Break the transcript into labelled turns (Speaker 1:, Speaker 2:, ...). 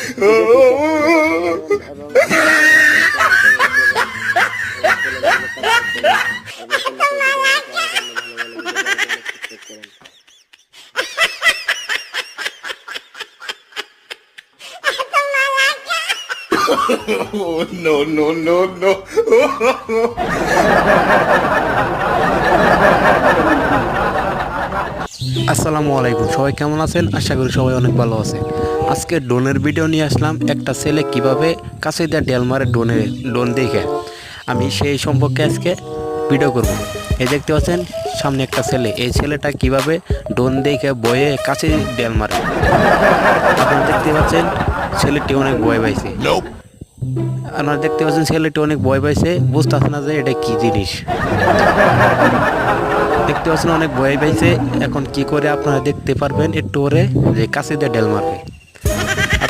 Speaker 1: এবং
Speaker 2: Oh, no, no, no, no.
Speaker 3: আসসালামু আলাইকুম, সবাই কেমন আছেন? আশা করি সবাই অনেক ভালো আছে। আজকে ড্রোনের ভিডিও নিয়ে আসলাম। একটা ছেলে কিভাবে কাছে দিয়ে ডেল মারে ড্রোন দেখে, আমি সেই সম্পর্কে আজকে ভিডিও করব। এই দেখতে পাচ্ছেন সামনে একটা ছেলে, এই ছেলেটা কিভাবে ড্রোন দেখে বয়ে কাছে ডেল মারে। আপনারা দেখতে পাচ্ছেন ছেলেটি অনেক ভয় পাইছে। বুঝতেছে না যে এটা কি জিনিস। দেখতে পাচ্ছেন অনেক ভয় পাইছে। এখন কি করে আপনারা দেখতে পারবেন একটু পরে যে কাছে দিয়ে ডেল মারবে। আপনারা